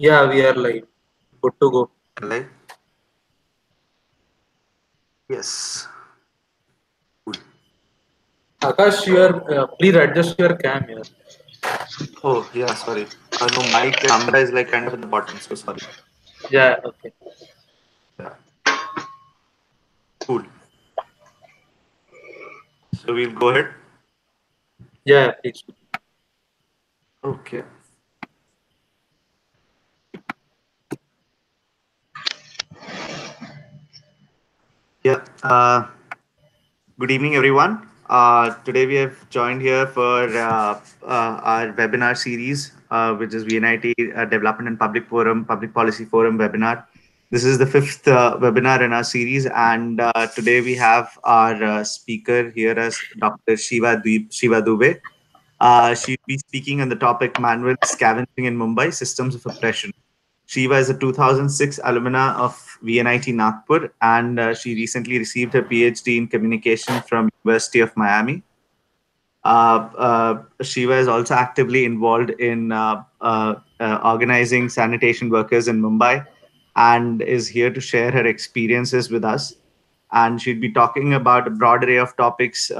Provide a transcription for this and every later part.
Yeah, we are like good to go. Like, yes. Cool. Akash, you are please adjust your cam here. Oh, yeah, sorry. No, my camera is like kind of at the bottom, so sorry. Yeah, okay. Yeah, cool. So we'll go ahead. Yeah, please. Okay. Yeah. Good evening, everyone. Today we have joined here for our webinar series, which is VNIT Development and Public Forum, Public Policy Forum webinar. This is the fifth webinar in our series, and today we have our speaker here as Dr. Sheeva Dubey. She'll be speaking on the topic Manual Scavenging in Mumbai, Systems of Oppression. Sheeva is a 2006 alumna of VNIT Nagpur, and she recently received her Ph.D. in communication from University of Miami. Shiva is also actively involved in organizing sanitation workers in Mumbai and is here to share her experiences with us. And she'd be talking about a broad array of topics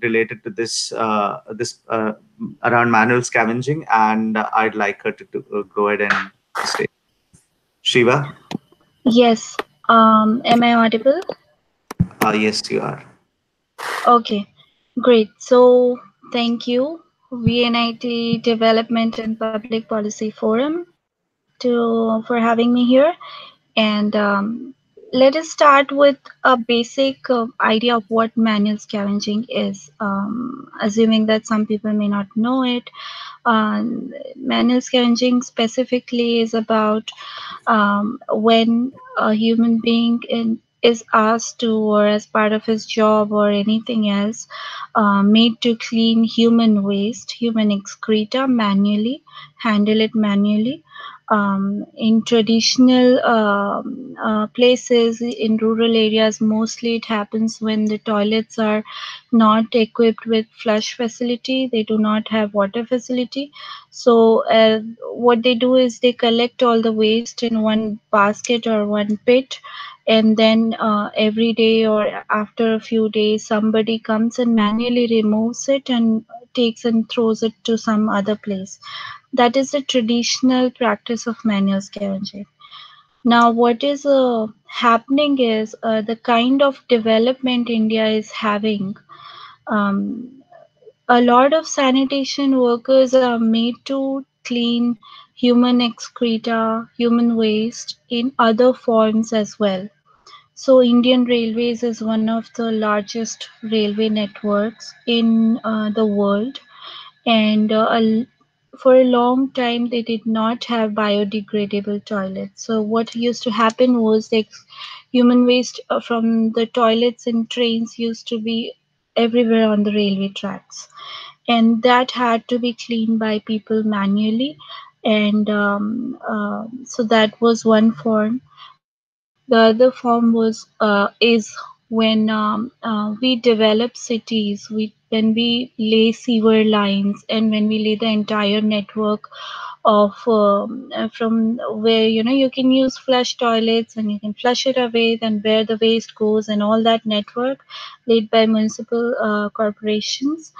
related to this around manual scavenging. And I'd like her to go ahead and stay. Shiva, Yes. Am I audible? yes, you are. Okay, great. So thank you, VNIT Development and Public Policy Forum, for having me here. And let us start with a basic idea of what manual scavenging is, assuming that some people may not know it. Manual scavenging specifically is about when a human being is asked to, or as part of his job or anything else, made to clean human waste, human excreta manually, handle it manually. In traditional places, in rural areas, mostly it happens when the toilets are not equipped with flush facility, they do not have water facility. So what they do is they collect all the waste in one basket or one pit, and then every day or after a few days somebody comes and manually removes it and takes and throws it to some other place. That is the traditional practice of manual scavenging. Now what is happening is the kind of development India is having. um, a lot of sanitation workers are made to clean human excreta, human waste in other forms as well. So, Indian Railways is one of the largest railway networks in the world, and for a long time they did not have biodegradable toilets. So, what used to happen was the human waste from the toilets in trains used to be everywhere on the railway tracks, and that had to be cleaned by people manually. And so that was one form. The other form was is when we develop cities, when we lay sewer lines and when we lay the entire network of from where you can use flush toilets and you can flush it away, then where the waste goes and all that network laid by municipal corporations,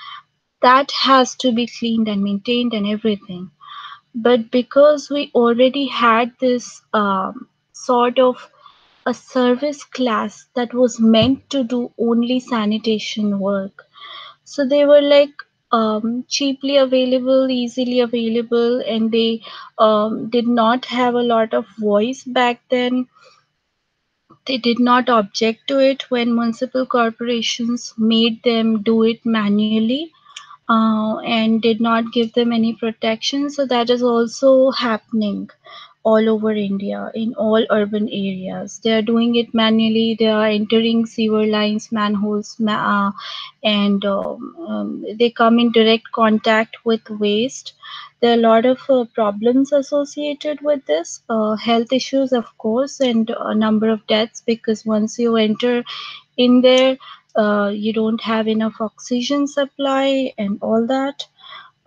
that has to be cleaned and maintained and everything. But because we already had this sort of a service class that was meant to do only sanitation work, so they were like cheaply available, easily available, and they did not have a lot of voice back then. They did not object to it when municipal corporations made them do it manually, and did not give them any protection. So that is also happening all over India in all urban areas. They are doing it manually. They are entering sewer lines, manholes, and they come in direct contact with waste. There are a lot of problems associated with this, health issues, of course, and a number of deaths, because once you enter in there, you don't have enough oxygen supply and all that.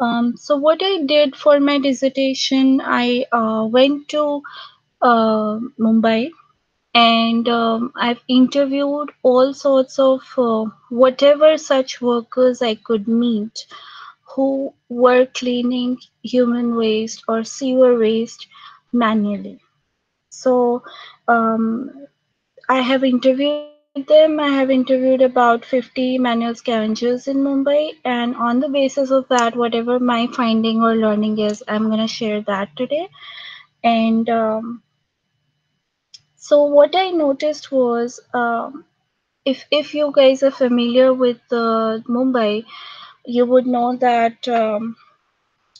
So what I did for my dissertation, I went to Mumbai, and I've interviewed all sorts of whatever such workers I could meet who were cleaning human waste or sewer waste manually. So um, I have interviewed them. I have interviewed about 50 manual scavengers in Mumbai, and on the basis of that, whatever my finding or learning is, I'm gonna share that today. And so what I noticed was, if you guys are familiar with Mumbai, you would know that there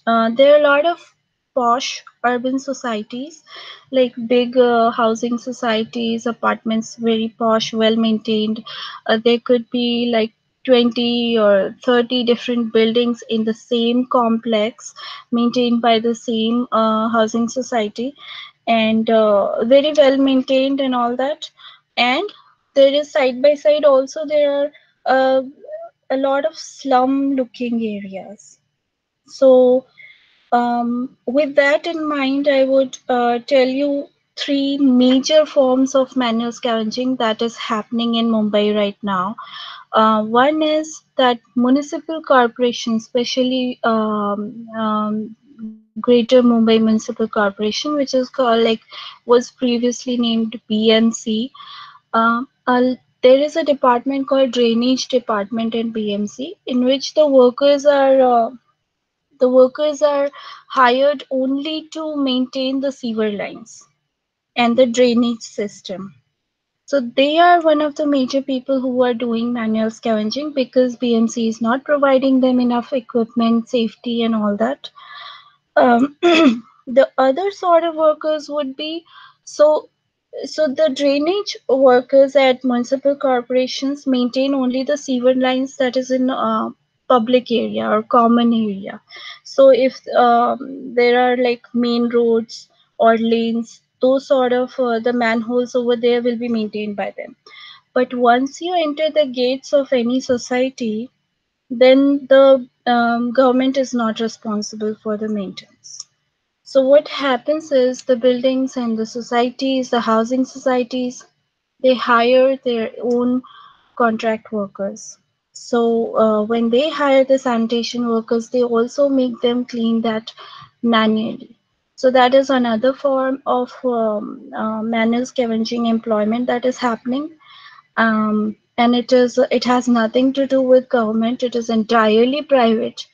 are a lot of posh urban societies, like big housing societies, apartments, very posh, well maintained. There could be like 20 or 30 different buildings in the same complex, maintained by the same housing society, and very well maintained and all that. And there is side by side also, there are uh, a lot of slum looking areas. So with that in mind, I would tell you three major forms of manual scavenging that is happening in Mumbai right now. One is that municipal corporations, especially Greater Mumbai Municipal Corporation, which is called like was previously named BMC. There is a department called Drainage Department in BMC, in which the workers are hired only to maintain the sewer lines and the drainage system. So they are one of the major people who are doing manual scavenging because BMC is not providing them enough equipment, safety, and all that. Um, the other sort of workers would be so so the drainage workers at municipal corporations maintain only the sewer lines that is in public area or common area. So if there are like main roads or lanes, those sort of the manholes over there will be maintained by them. But once you enter the gates of any society, then the government is not responsible for the maintenance. So what happens is the buildings and the societies, the housing societies, they hire their own contract workers. So when they hire the sanitation workers, they also make them clean that manually. So that is another form of manual scavenging employment that is happening. And it has nothing to do with government. It is entirely private,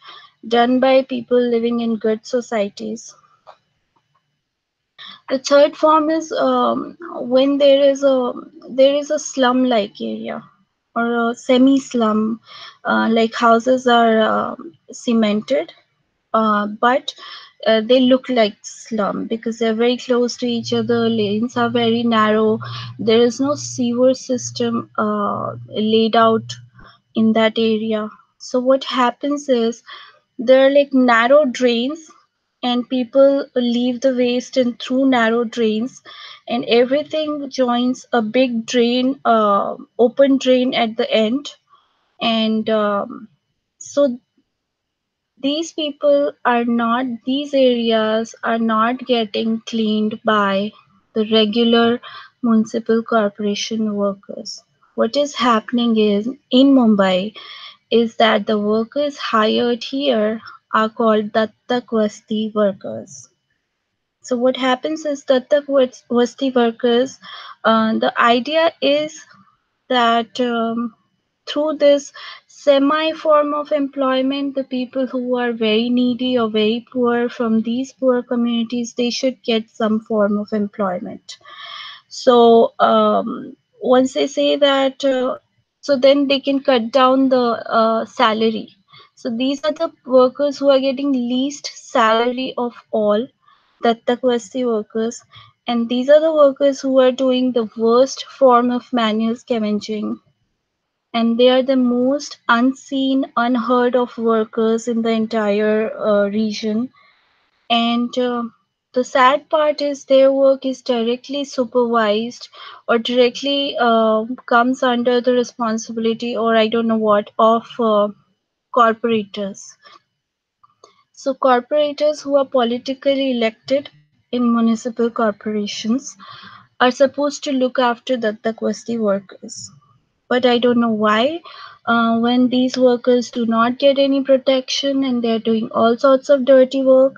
done by people living in good societies. The third form is when there is a slum-like area or a semi-slum, like houses are cemented, but they look like slum because they're very close to each other. Lanes are very narrow. There is no sewer system laid out in that area. So what happens is there are like narrow drains, and people leave the waste in through narrow drains, and everything joins a big drain, open drain at the end. And so these areas are not getting cleaned by the regular municipal corporation workers. What is happening is in Mumbai is that the workers hired here are called Dattak Vasti workers. So what happens is Dattak Vasti workers, the idea is that through this semi form of employment, the people who are very needy or very poor from these poor communities, they should get some form of employment. So once they say that, so then they can cut down the salary. So these are the workers who are getting least salary of all, Dattakwasti workers, and these are the workers who are doing the worst form of manual scavenging, and they are the most unseen, unheard of workers in the entire region. And the sad part is their work is directly supervised or directly comes under the responsibility, or I don't know what, of corporators. So corporators who are politically elected in municipal corporations are supposed to look after Dattakwasti workers. But I don't know why, when these workers do not get any protection and they're doing all sorts of dirty work,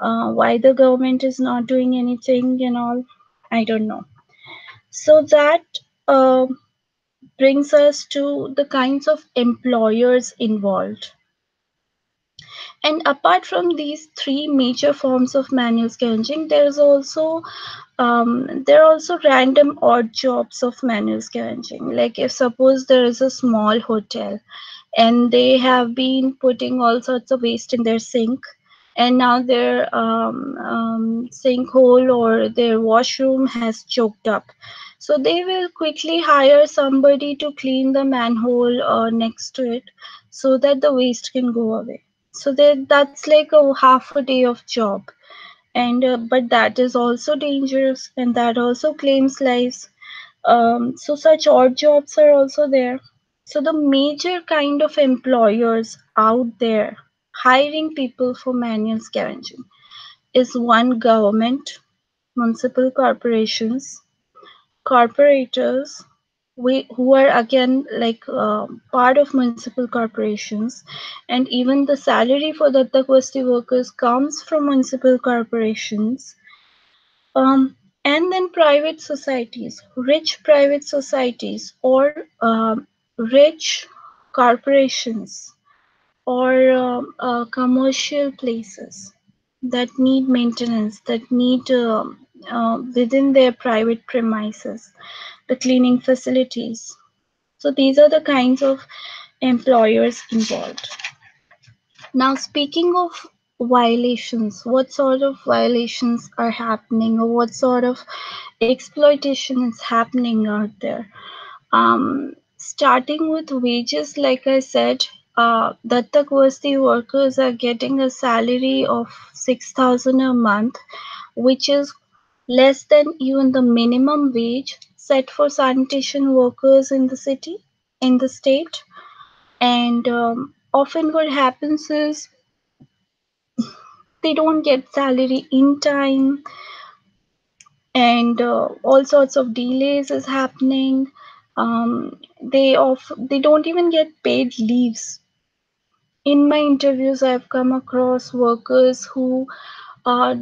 why the government is not doing anything and all, I don't know. So that uh, brings us to the kinds of employers involved. And apart from these three major forms of manual scavenging, there are also random odd jobs of manual scavenging. Like if suppose there is a small hotel and they have been putting all sorts of waste in their sink, and now their sink hole or their washroom has choked up, so they will quickly hire somebody to clean the manhole next to it so that the waste can go away. So that's like a half a day of job, and but that is also dangerous and that also claims lives. So such odd jobs are also there. So the major kind of employers out there hiring people for manual scavenging is one, government, municipal corporations, corporators, who are again like part of municipal corporations, and even the salary for the Dattakwasti workers comes from municipal corporations. And then private societies, rich private societies, or rich corporations, or commercial places that need maintenance, that need within their private premises, the cleaning facilities. So these are the kinds of employers involved. Now, speaking of violations, what sort of violations are happening, or what sort of exploitation is happening out there? Starting with wages, like I said, Dattakwasti workers are getting a salary of 6,000 a month, which is less than even the minimum wage set for sanitation workers in the city, in the state. And often what happens is they don't get salary in time, and all sorts of delays is happening. They don't even get paid leaves. In my interviews, I've come across workers who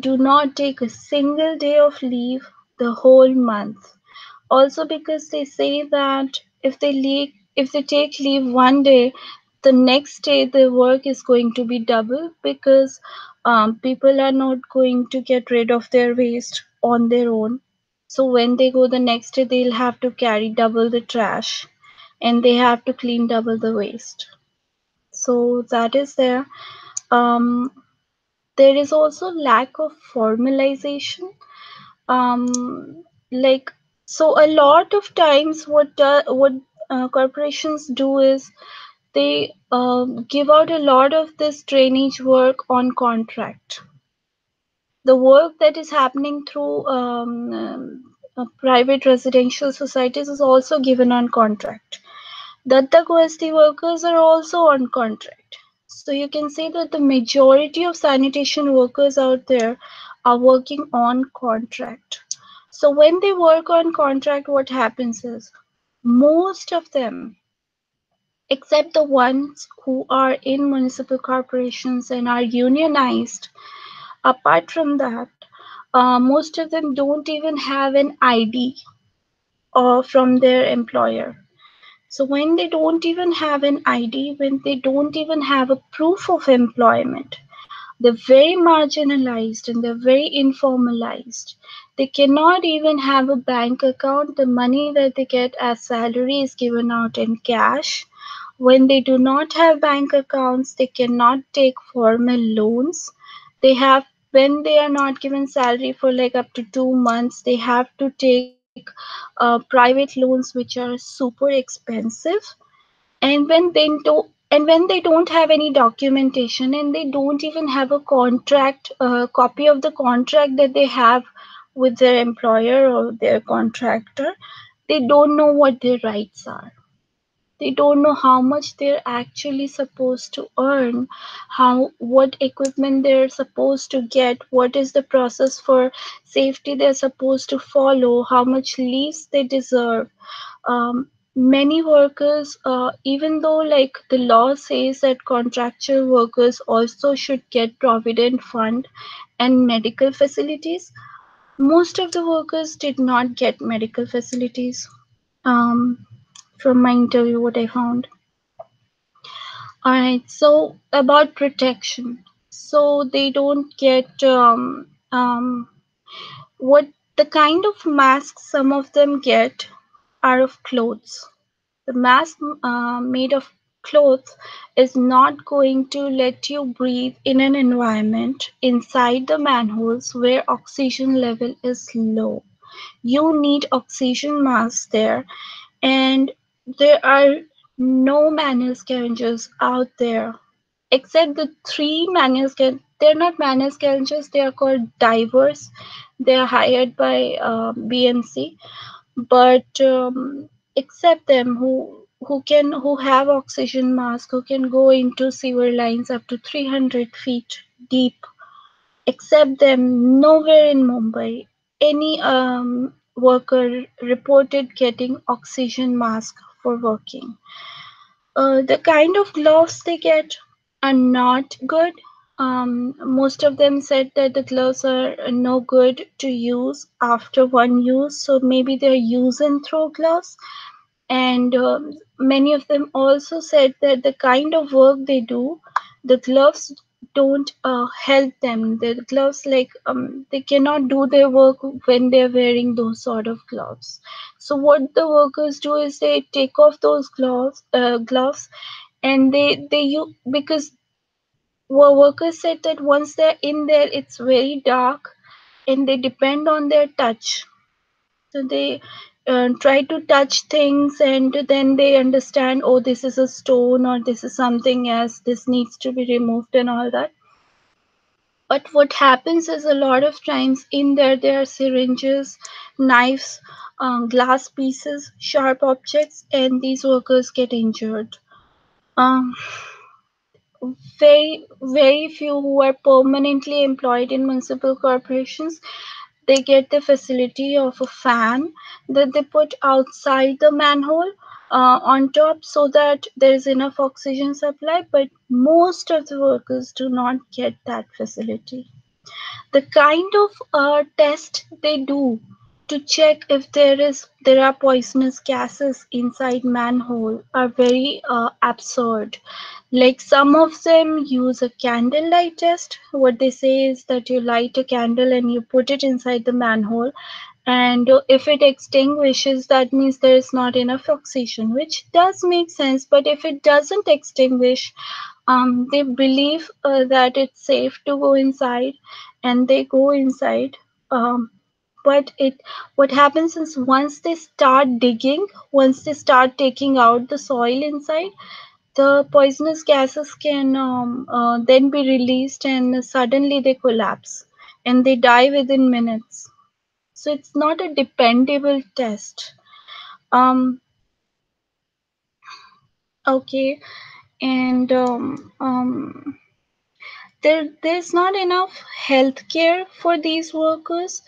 do not take a single day of leave the whole month. Also because they say that if they take leave one day, the next day the work is going to be double, because people are not going to get rid of their waste on their own. So when they go the next day, they'll have to carry double the trash and they have to clean double the waste. So that is there. Um, there is also lack of formalization. Like, so a lot of times what corporations do is they give out a lot of this drainage work on contract. The work that is happening through private residential societies is also given on contract. Dattakwasti workers are also on contract. So you can say that the majority of sanitation workers out there are working on contract. So when they work on contract, what happens is most of them, except the ones who are in municipal corporations and are unionized, apart from that, most of them don't even have an ID from their employer. So when they don't even have an ID, when they don't even have a proof of employment, they're very marginalized and they're very informalized. They cannot even have a bank account. The money that they get as salary is given out in cash. When they do not have bank accounts, they cannot take formal loans. They have, when they are not given salary for like up to 2 months, they have to take private loans which are super expensive. And when they don't have any documentation and they don't even have a contract, copy of the contract that they have with their employer or their contractor, they don't know what their rights are. They don't know how much they're actually supposed to earn, how what equipment they're supposed to get, what is the process for safety they're supposed to follow, how much leaves they deserve. Many workers, even though like the law says that contractual workers also should get provident fund and medical facilities, most of the workers did not get medical facilities. Um, from my interview, what I found. All right, so about protection. So they don't get what the kind of masks some of them get are of clothes. The mask made of clothes is not going to let you breathe in an environment inside the manholes where oxygen level is low. You need oxygen masks there, and there are no manual scavengers out there except the three manual scavengers. They're not manual scavengers, they are called divers. They are hired by BMC, but except them who have oxygen mask, who can go into sewer lines up to 300 feet deep, except them, nowhere in Mumbai any worker reported getting oxygen mask for working. The kind of gloves they get are not good. Most of them said that the gloves are no good to use after one use, so maybe they're use and throw gloves. And many of them also said that the kind of work they do, the gloves don't help them. The gloves, like they cannot do their work when they're wearing those sort of gloves. So what the workers do is they take off those gloves, and they you because workers said that once they're in there, it's very dark, and they depend on their touch. So they try to touch things, and then they understand, oh, this is a stone or this is something else, this needs to be removed and all that. But what happens is a lot of times in there are syringes, knives, glass pieces, sharp objects, and these workers get injured. Um, very few who are permanently employed in municipal corporations, they get the facility of a fan that they put outside the manhole on top so that there is enough oxygen supply, but most of the workers do not get that facility. The kind of test they do to check if there are poisonous gases inside manhole are very absurd. Like some of them use a candlelight test. What they say is that you light a candle and you put it inside the manhole, and if it extinguishes, that means there is not enough oxygen, which does make sense. But if it doesn't extinguish, they believe that it's safe to go inside, and they go inside. But what happens is once they start digging, once they start taking out the soil inside, the poisonous gases can then be released, and suddenly they collapse and they die within minutes. So it's not a dependable test. Um, okay, and there's not enough health care for these workers.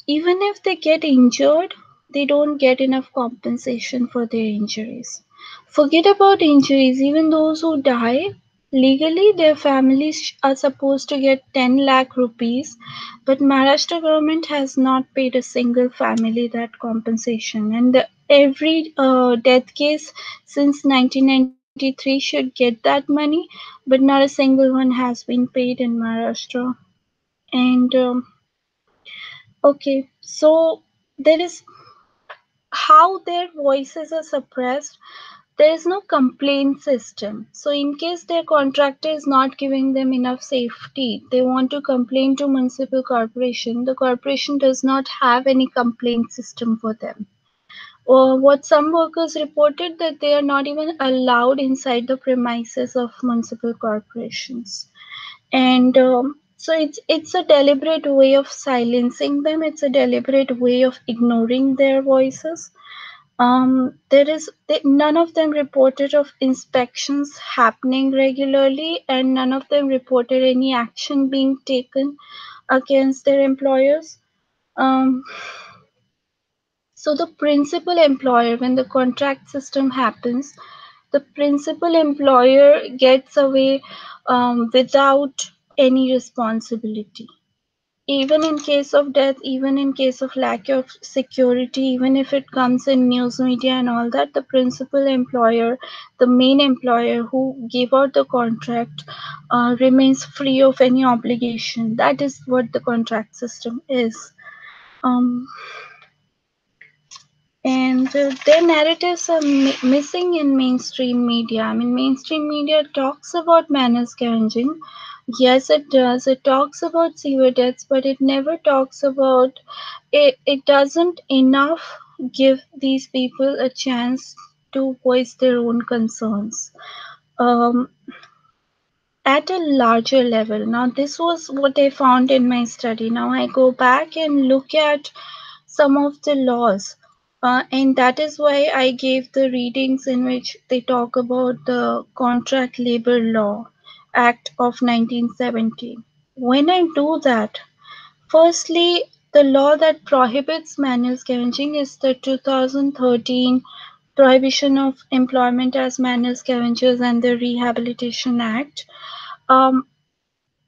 Even if they get injured, they don't get enough compensation for their injuries. Forget about injuries, even those who die, legally their families are supposed to get 10 lakh rupees, but Maharashtra government has not paid a single family that compensation. And every death case since 1993 should get that money, but not a single one has been paid in Maharashtra. And okay, so there is how their voices are suppressed. There is no complaint system. So, in case their contractor is not giving them enough safety, they want to complain to municipal corporation. The corporation does not have any complaint system for them. Or what some workers reported that they are not even allowed inside the premises of municipal corporations. And so it's a deliberate way of silencing them. It's a deliberate way of ignoring their voices. None of them reported of inspections happening regularly, and none of them reported any action being taken against their employers. Um, so the principal employer, when the contract system happens, the principal employer gets away without any responsibility. Even in case of death, even in case of lack of security, even if it comes in news media and all that, the principal employer, the main employer who gave out the contract, remains free of any obligation. That is what the contract system is. Um, and their narratives are missing in mainstream media. I mean, mainstream media talks about manner scavenging. Yes, it does. It talks about sewer deaths, but it never talks about it. It doesn't enough give these people a chance to voice their own concerns. Um, at a larger level. Now, this was what I found in my study. Now, I go back and look at some of the laws. And that is why I gave the readings in which they talk about the Contract Labor Law Act of 1970. When I do that, firstly, the law that prohibits manual scavenging is the 2013 Prohibition of Employment as Manual Scavengers and the Rehabilitation Act. Um,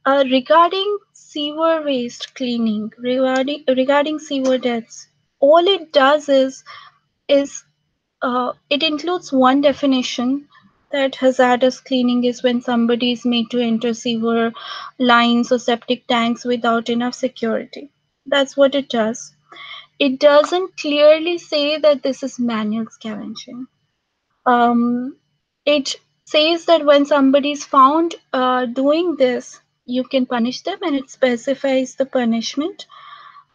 regarding sewer waste cleaning, regarding sewer deaths, all it does is it includes one definition that hazardous cleaning is when somebody is made to enter sewer lines or septic tanks without enough security. That's what it does. It doesn't clearly say that this is manual scavenging. Um, it says that when somebody is found doing this, you can punish them, and it specifies the punishment.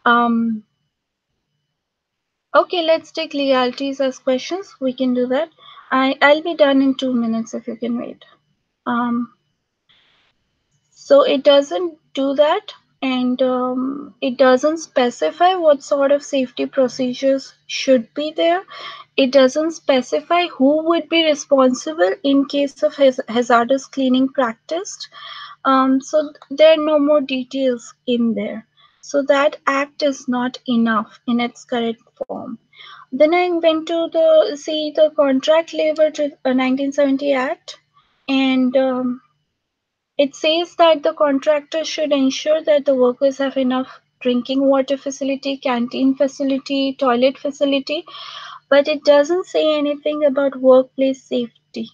Um, okay, let's take legalities as questions. We can do that. I'll be done in 2 minutes if you can wait. Um, so it doesn't do that, and it doesn't specify what sort of safety procedures should be there. It doesn't specify who would be responsible in case of hazardous cleaning practiced. So there are no more details in there. So that act is not enough in its correct form. Then I went to the Contract Labor 1970 Act, and it says that the contractor should ensure that the workers have enough drinking water facility, canteen facility, toilet facility, but it doesn't say anything about workplace safety.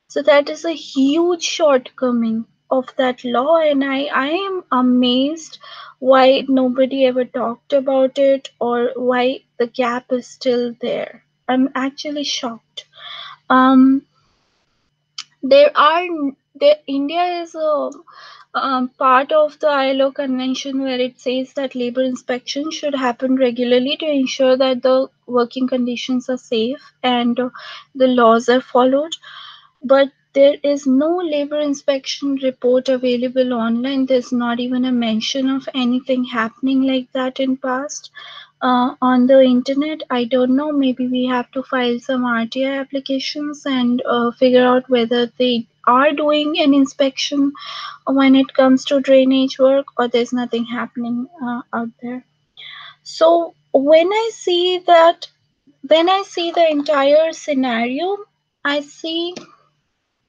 So that is a huge shortcoming of that law, and I am amazed why nobody ever talked about it or why the gap is still there. I'm actually shocked. Um, there are India is a part of the ILO convention where it says that labor inspection should happen regularly to ensure that the working conditions are safe and the laws are followed. But there is no labor inspection report available online. There's not even a mention of anything happening like that in past on the internet. I don't know, maybe we have to file some RTI applications and figure out whether they are doing an inspection when it comes to drainage work, or there's nothing happening out there. So when I see the entire scenario, I see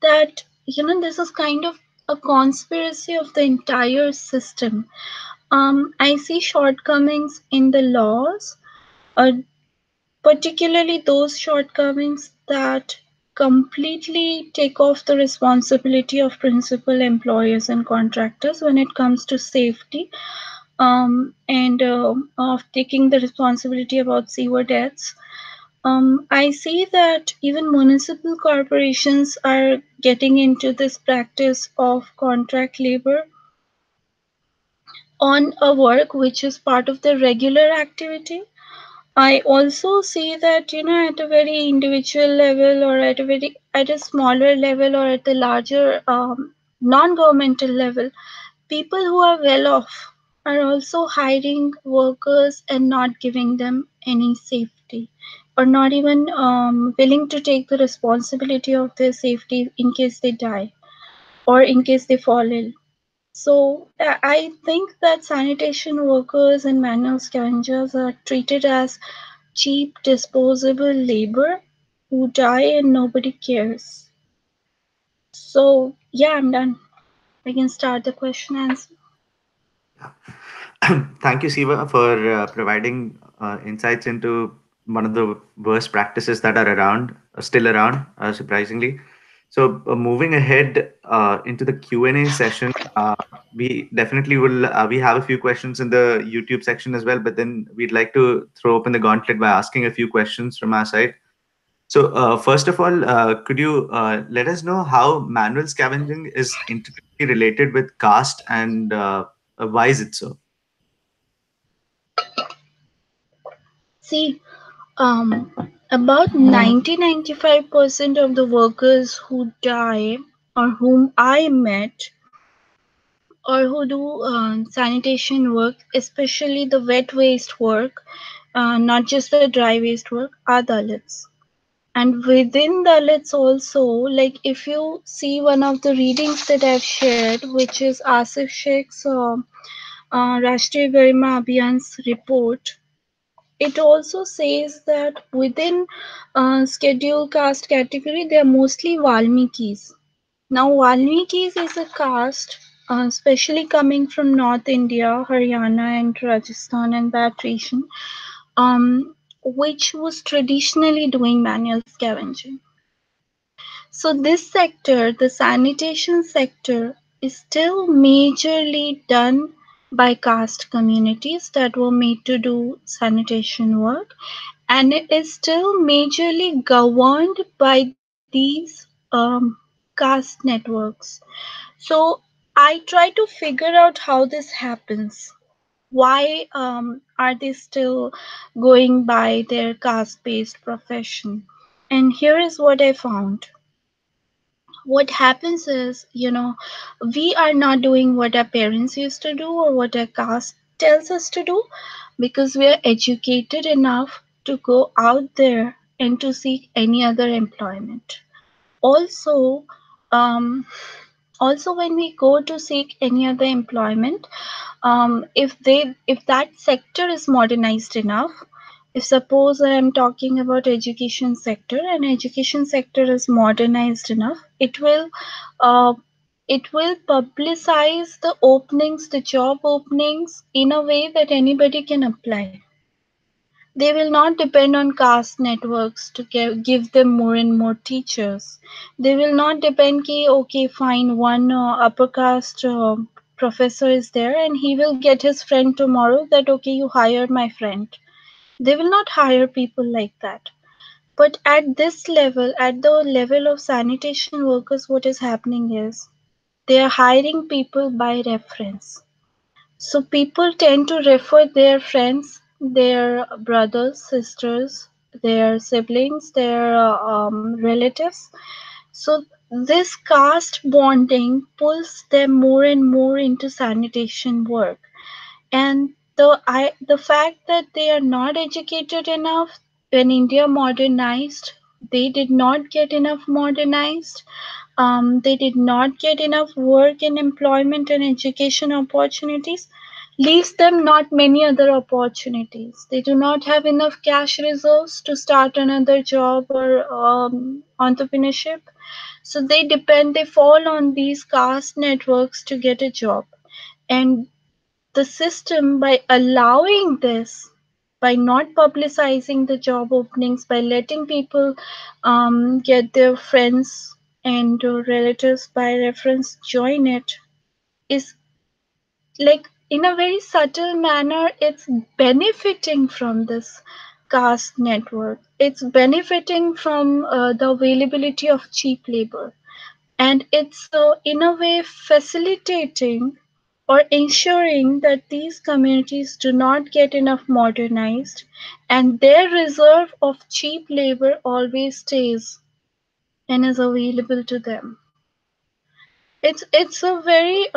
that this is kind of a conspiracy of the entire system. I see shortcomings in the laws, uh, particularly those shortcomings that completely take off the responsibility of principal employers and contractors when it comes to safety, and of taking the responsibility about sewer deaths. I see that even municipal corporations are getting into this practice of contract labor on a work which is part of their regular activity. I also see that at a very individual level, or at a smaller level, or at the larger non-governmental level, people who are well off are also hiring workers and not giving them any safety. or not even willing to take the responsibility of their safety in case they die or in case they fall ill. So I think that sanitation workers and manual scavengers are treated as cheap disposable labor who die and nobody cares. So yeah, I'm done. I can start the question answer. Thank you, Siva, for providing insights into one of the worst practices that are around, still around, surprisingly. So, moving ahead into the Q&A session, we definitely will. We have a few questions in the YouTube section as well, but then we'd like to throw open the gauntlet by asking a few questions from our side. So, first of all, could you let us know how manual scavenging is intricately related with caste and why is it so? See, um, about 90-95% of the workers who die or whom I met or who do sanitation work, especially the wet waste work, not just the dry waste work, are Dalits. And within Dalits also, like if you see one of the readings that I've shared, which is Asif Sheikh's Rashtriya Garima Abhiyan's report, it also says that within scheduled caste category, they are mostly Valmikis. Now, Valmikis is a caste, especially coming from North India, Haryana, and Rajasthan, and that region, which was traditionally doing manual scavenging. So, this sector, the sanitation sector, is still majorly done by caste communities that were made to do sanitation work, and it is still majorly governed by these caste networks. So I try to figure out how this happens. Why are they still going by their caste based profession? And here is what I found. What happens is, we are not doing what our parents used to do or what our caste tells us to do because we are educated enough to go out there and to seek any other employment. Also, um, also when we go to seek any other employment, if that sector is modernized enough, if suppose I am talking about education sector and education sector is modernized enough, uh, it will publicize the openings, the job openings in a way that anybody can apply. They will not depend on caste networks to give them more and more teachers. They will not depend ki okay fine one upper caste professor is there and he will get his friend tomorrow that okay you hire my friend. They will not hire people like that. But at this level, at the level of sanitation workers, what is happening is they are hiring people by reference. So people tend to refer their friends, their brothers, sisters, their siblings, their relatives. So this caste bonding pulls them more and more into sanitation work. And the fact that they are not educated enough, when India modernized, they did not get enough modernized. They did not get enough work and employment and education opportunities, leaves them not many other opportunities. They do not have enough cash reserves to start another job or entrepreneurship. So they fall on these caste networks to get a job. And the system, by allowing this, by not publicizing the job openings, by letting people get their friends and relatives by reference join it, is like in a very subtle manner it's benefiting from this caste network. It's benefiting from the availability of cheap labor, and it's in a way facilitating or ensuring that these communities do not get enough modernized and their reserve of cheap labor always stays and is available to them. It's a very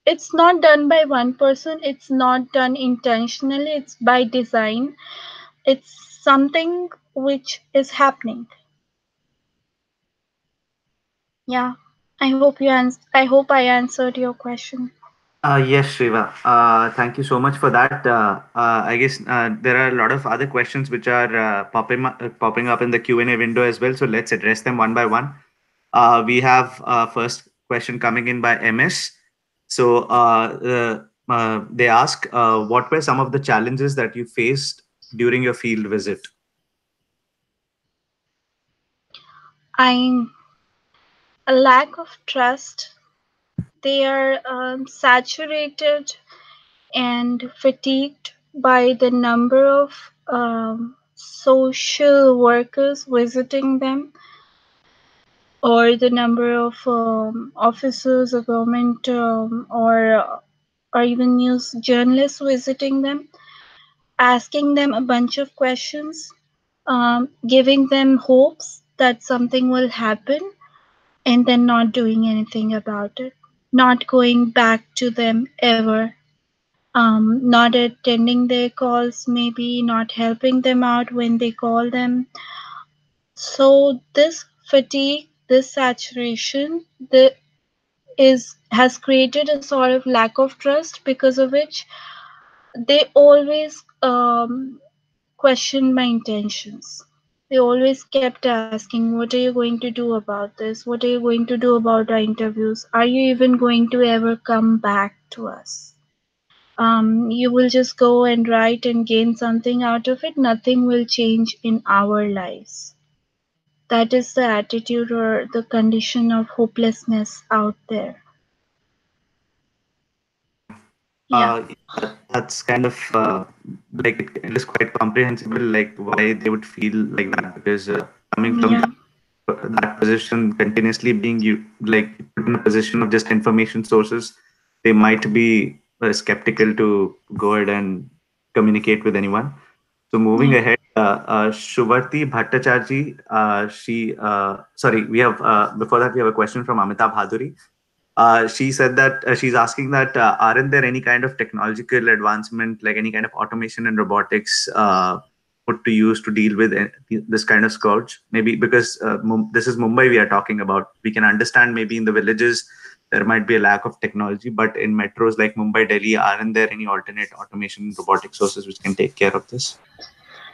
it's not done by one person, it's not done intentionally, it's by design. It's something which is happening. Yeah. I hope I answered your question. Yes, Shiva. Thank you so much for that. I guess there are a lot of other questions which are popping up in the Q&A window as well. So let's address them one by one. We have first question coming in by MS. So they ask, what were some of the challenges that you faced during your field visit? I A lack of trust. They are saturated and fatigued by the number of social workers visiting them, or the number of officers or government or even news journalists visiting them, asking them a bunch of questions, giving them hopes that something will happen, and then not doing anything about it, not going back to them ever, not attending their calls, maybe not helping them out when they call them. So this fatigue, this saturation, is has created a sort of lack of trust, because of which they always questioned my intentions. They always kept asking, what are you going to do about this? What are you going to do about our interviews? Are you even going to ever come back to us? You will just go and write and gain something out of it. Nothing will change in our lives. That is the attitude or the condition of hopelessness out there. Yeah. Uh, that's kind of like it is quite comprehensible, like why they would feel like that, because coming from Yeah. that position, continuously being you like put in a position of just information sources, they might be skeptical to go ahead and communicate with anyone. So moving Yeah. ahead, Shuvarti Bhattacharji, sorry, we have before that we have a question from Amita Bhaduri. She said that she's asking that aren't there any kind of technological advancement, like any kind of automation and robotics put to use to deal with this kind of scourge? Maybe because this is Mumbai we are talking about. We can understand maybe in the villages there might be a lack of technology, but in metros like Mumbai, Delhi, aren't there any alternate automation robotic sources which can take care of this?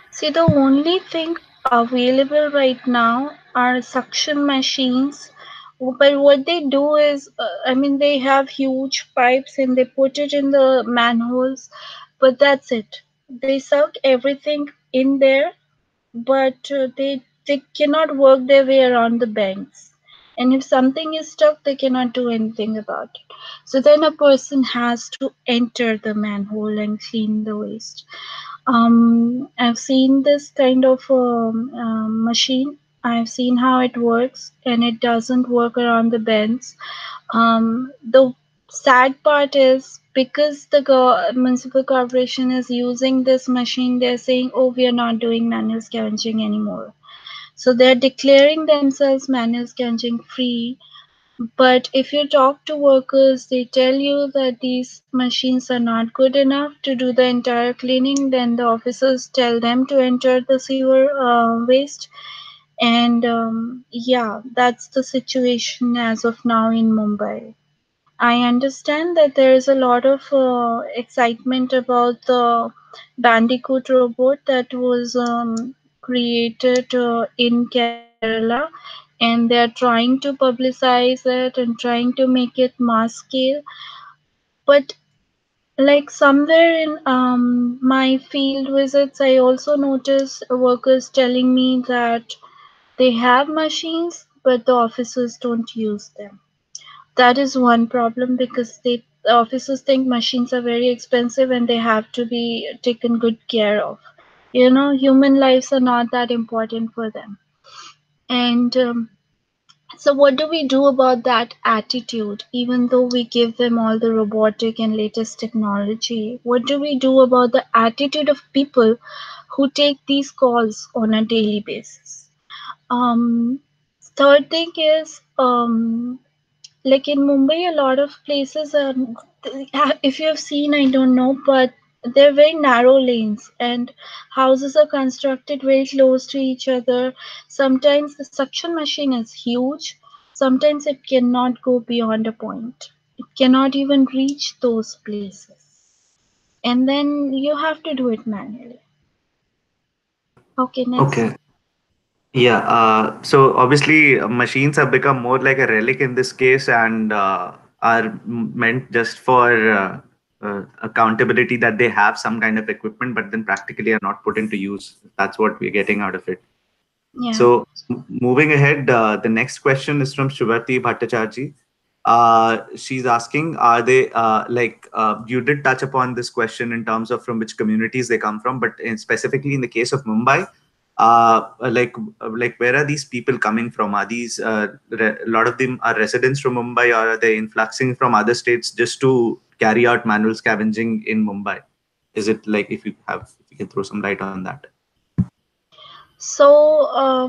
See, the only thing available right now are suction machines. But what they do is, I mean, they have huge pipes and they put it in the manholes, but that's it. They suck everything in there, but they cannot work their way around the banks. And if something is stuck, they cannot do anything about it. So then a person has to enter the manhole and clean the waste. I've seen this kind of machine. I've seen how it works, and it doesn't work around the bends. The sad part is, because the municipal corporation is using this machine, they're saying, "Oh, we are not doing manual scavenging anymore." So they're declaring themselves manual scavenging free, but if you talk to workers, they tell you that these machines are not good enough to do the entire cleaning. Then the officers tell them to enter the sewer waste. And yeah, that's the situation as of now in Mumbai. I understand that there is a lot of excitement about the Bandicoot robot that was created in Kerala, and they're trying to publicize it and trying to make it mass scale. But like somewhere in my field visits, I also notice workers telling me that they have machines, but the officers don't use them. That is one problem, because the officers think machines are very expensive and they have to be taken good care of. Human lives are not that important for them. And so, what do we do about that attitude? Even though we give them all the robotic and latest technology, what do we do about the attitude of people who take these calls on a daily basis? Um, Third thing is, like in Mumbai, a lot of places, if you have seen, I don't know, but they're very narrow lanes, and houses are constructed very close to each other. Sometimes the suction machine is huge, sometimes it cannot go beyond a point, it cannot even reach those places, and then you have to do it manually. Okay, next. Okay. Yeah. So obviously, machines have become more like a relic in this case and are meant just for accountability that they have some kind of equipment, but then practically are not put into use. That's what we're getting out of it. Yeah. So moving ahead, the next question is from Shivati Bhattacharji. She's asking, are they you did touch upon this question in terms of from which communities they come from, but specifically in the case of Mumbai, where are these people coming from? Are these a lot of them are residents from Mumbai, or are they influxing from other states just to carry out manual scavenging in Mumbai? Is it like if you can throw some light on that? So, I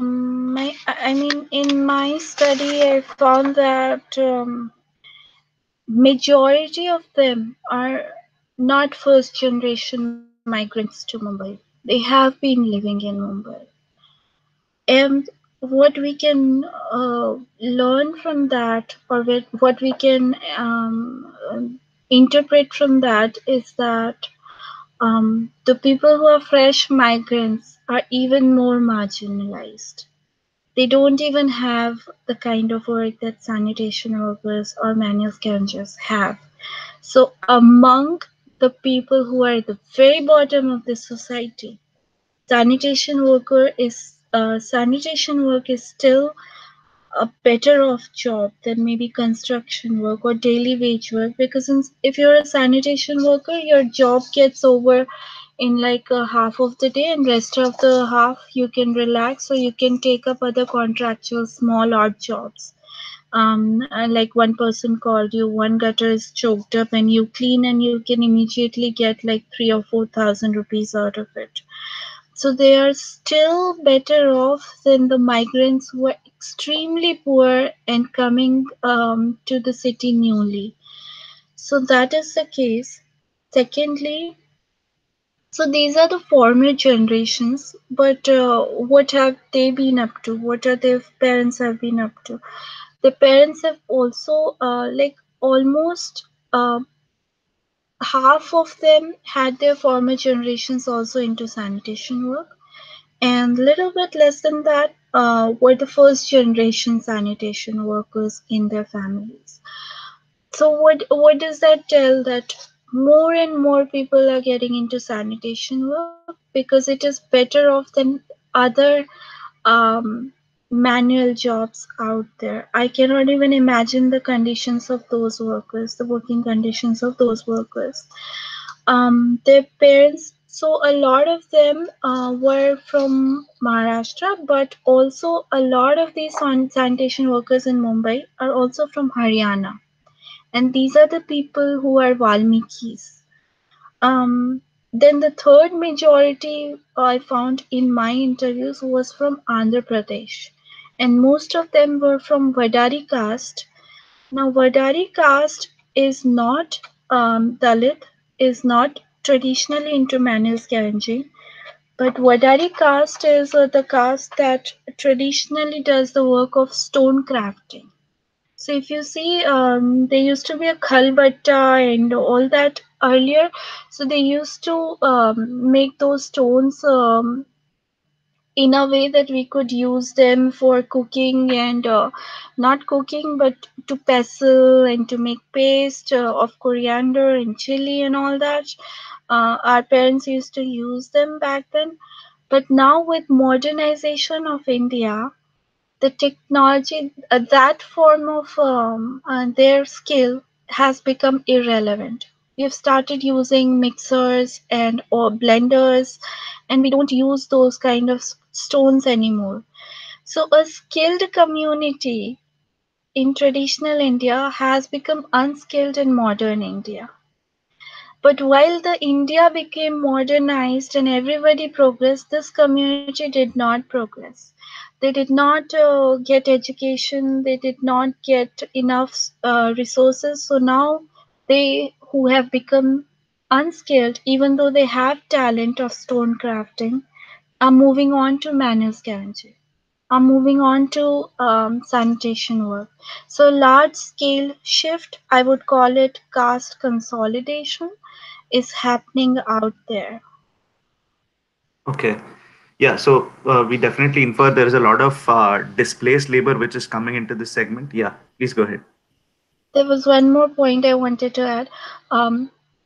mean, in my study, I found that majority of them are not first generation migrants to Mumbai. They have been living in Mumbai. And what we can learn from that, or what we can interpret from that, is that the people who are fresh migrants are even more marginalized. They don't even have the kind of work that sanitation workers or manual scavengers have. So, among the people who are at the very bottom of the society, sanitation work is still a better off job than maybe construction work or daily wage work, because if you're a sanitation worker, your job gets over in like a half of the day, and rest of the half you can relax, or you can take up other contractual small odd jobs. And like one person called you, one gutter is choked up, and you clean, and you can immediately get like 3 or 4 thousand rupees out of it. So they are still better off than the migrants who are extremely poor and coming to the city newly. So that is the case. Secondly, so these are the former generations, but what have they been up to? What are their parents have been up to? The parents have also like almost half of them had their former generations also into sanitation work, and little bit less than that were the first generation sanitation workers in their families. So what does that tell? That more and more people are getting into sanitation work because it is better off than other um, manual jobs out there. I cannot even imagine the conditions of those workers, the working conditions of those workers. Their parents, so a lot of them were from Maharashtra, but also a lot of these sanitation workers in Mumbai are also from Haryana. And these are the people who are Valmikis. Um, then the third majority I found in my interviews was from Andhra Pradesh, and most of them were from Vadari caste. Now, Vadari caste is not Dalit, is not traditionally into manual scavenging, but Vadari caste is the caste that traditionally does the work of stone crafting. So if you see, there used to be a khalbatta and all that earlier. So they used to make those stones in a way that we could use them for cooking, and not cooking, but to pestle and to make paste of coriander and chili and all that. Our parents used to use them back then. But now with modernization of India, the technology, that form of their skill has become irrelevant. We've started using mixers and or blenders, and we don't use those kind of stones anymore. So a skilled community in traditional India has become unskilled in modern India. But while the India became modernized and everybody progressed, this community did not progress. They did not get education. They did not get enough resources. So now they who have become unskilled, even though they have talent of stone crafting, are moving on to manual scavenging, are moving on to sanitation work. So large scale shift, I would call it caste consolidation, is happening out there. Okay. Yeah, so we definitely infer there is a lot of displaced labor which is coming into this segment. Yeah, please go ahead. There was one more point I wanted to add.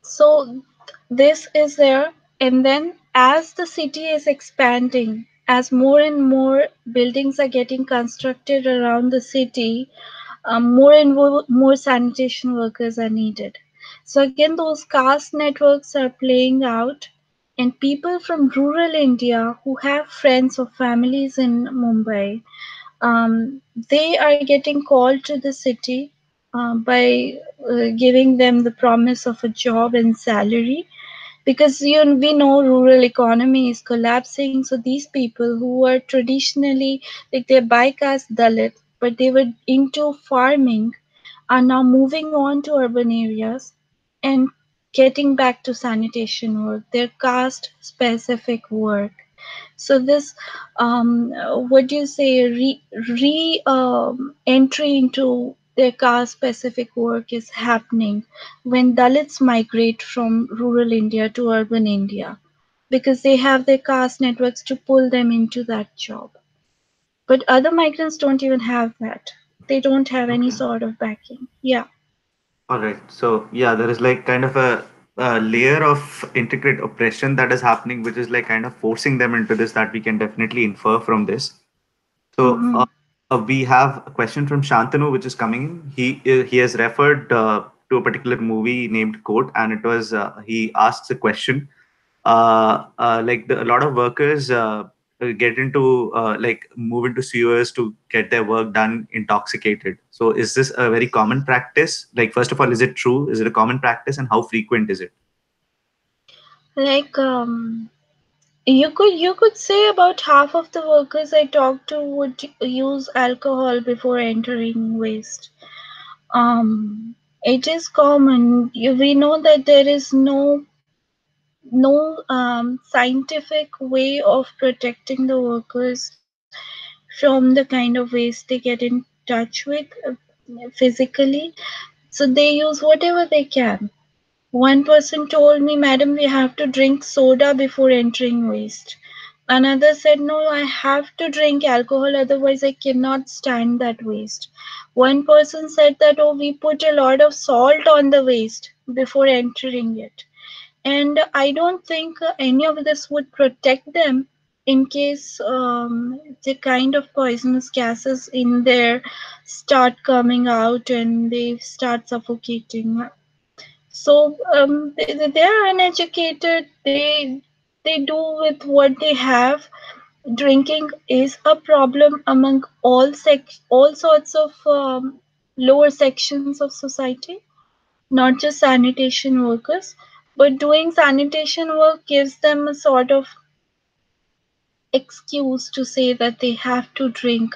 So this is there, and then as the city is expanding, as more and more buildings are getting constructed around the city, more and more sanitation workers are needed. So again, those caste networks are playing out, and people from rural India who have friends or families in Mumbai, they are getting called to the city by giving them the promise of a job and salary, because we know rural economy is collapsing. So these people who were traditionally, like, they're bycast Dalit, but they were into farming, are now moving on to urban areas and getting back to sanitation work, their caste specific work. So this, what do you say, entry into their caste specific work is happening when Dalits migrate from rural India to urban India, because they have their caste networks to pull them into that job. But other migrants don't even have that. They don't have any Okay. sort of backing. Yeah. All right. So yeah, there is like kind of a layer of integrate oppression that is happening, which is like kind of forcing them into this that we can definitely infer from this. So Mm-hmm. we have a question from Shantanu, which is coming in. He has referred to a particular movie named Court, and it was he asks a question. A lot of workers get into like move into sewers to get their work done intoxicated. So is this a very common practice? Like, first of all, is it true? Is it a common practice, and how frequent is it? Like, you could say about half of the workers I talked to would use alcohol before entering waste. It is common. We know that there is no scientific way of protecting the workers from the kind of waste they get in touch with physically. So they use whatever they can. One person told me, Madam, we have to drink soda before entering waste. Another said, no, I have to drink alcohol, otherwise I cannot stand that waste. One person said that, oh, we put a lot of salt on the waste before entering it. And I don't think any of this would protect them in case the kind of poisonous gases in there start coming out and they start suffocating. So they are uneducated. They do with what they have. Drinking is a problem among all sorts of lower sections of society, not just sanitation workers. But doing sanitation work gives them a sort of excuse to say that they have to drink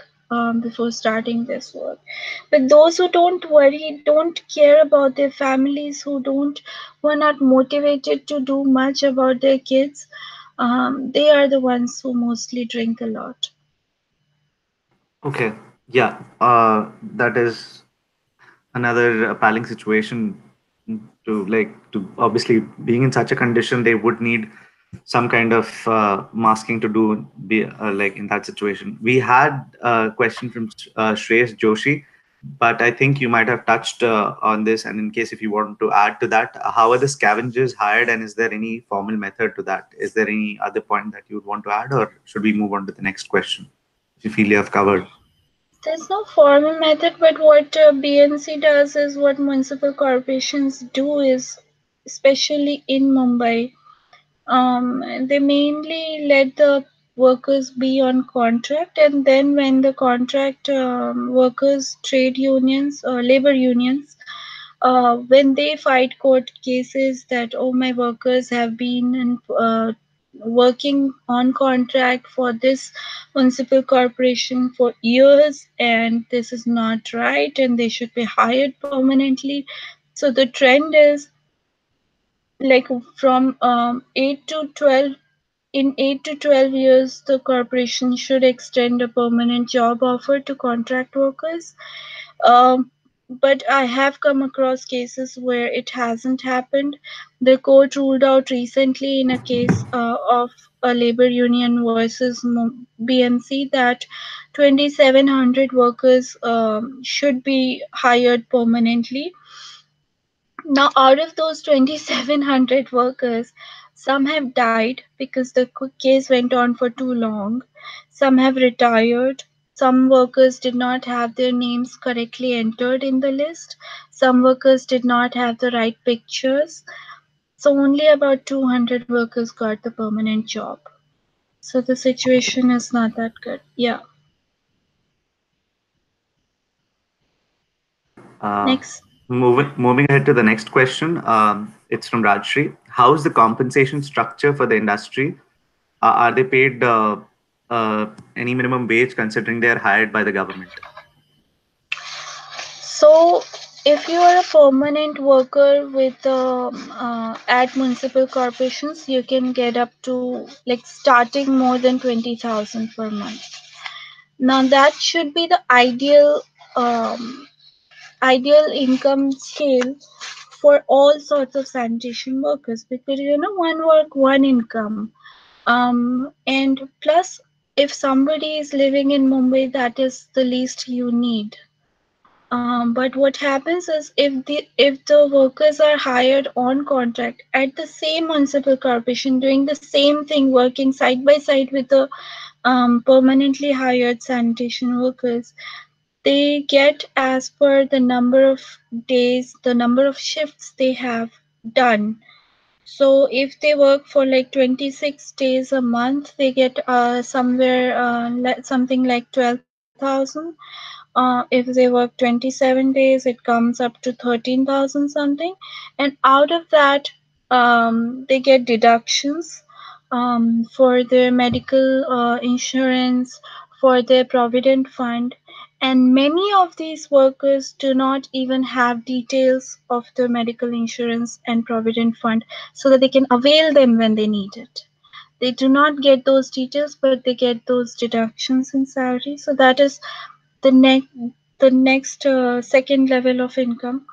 before starting this work. But those who don't worry, don't care about their families, who are not motivated to do much about their kids, they are the ones who mostly drink a lot. Okay. Yeah. That is another appalling situation to like to obviously being in such a condition they would need some kind of masking to do be like in that situation. We had a question from Shreyas Joshi, but I think you might have touched on this, and in case if you want to add to that, how are the scavengers hired, and is there any formal method to that? Is there any other point that you would want to add, or should we move on to the next question if you feel you have covered? There's no formal method, but what BNC does is what municipal corporations do is, especially in Mumbai, they mainly let the workers be on contract, and then when the contract workers, trade unions or labor unions, when they fight court cases that, oh, my workers have been working on contract for this municipal corporation for years and this is not right and they should be hired permanently. So the trend is like from 8 to 12, in 8 to 12 years, the corporation should extend a permanent job offer to contract workers. Um, but I have come across cases where it hasn't happened. The court ruled out recently in a case of a labor union versus BMC that 2,700 workers should be hired permanently. Now, out of those 2,700 workers, some have died because the case went on for too long. Some have retired. Some workers did not have their names correctly entered in the list. Some workers did not have the right pictures. So, only about 200 workers got the permanent job. So, the situation is not that good. Yeah. Uh, Next. moving ahead to the next question. It's from Rajshri. How is the compensation structure for the industry? Are they paid any minimum wage considering they are hired by the government? So, if you are a permanent worker with at municipal corporations, you can get up to like starting more than 20,000 per month. Now, that should be the ideal income scale for all sorts of sanitation workers, because one work, one income. And plus, if somebody is living in Mumbai, that is the least you need. But what happens is if the workers are hired on contract at the same municipal corporation doing the same thing, working side by side with the permanently hired sanitation workers, they get as per the number of days, the number of shifts they have done. So if they work for like 26 days a month, they get somewhere something like 12,000. If they work 27 days, it comes up to 13,000 something. And out of that, they get deductions for their medical insurance, for their provident fund. And many of these workers do not even have details of their medical insurance and provident fund so that they can avail them when they need it. They do not get those details, but they get those deductions in salary. So that is the next second level of income.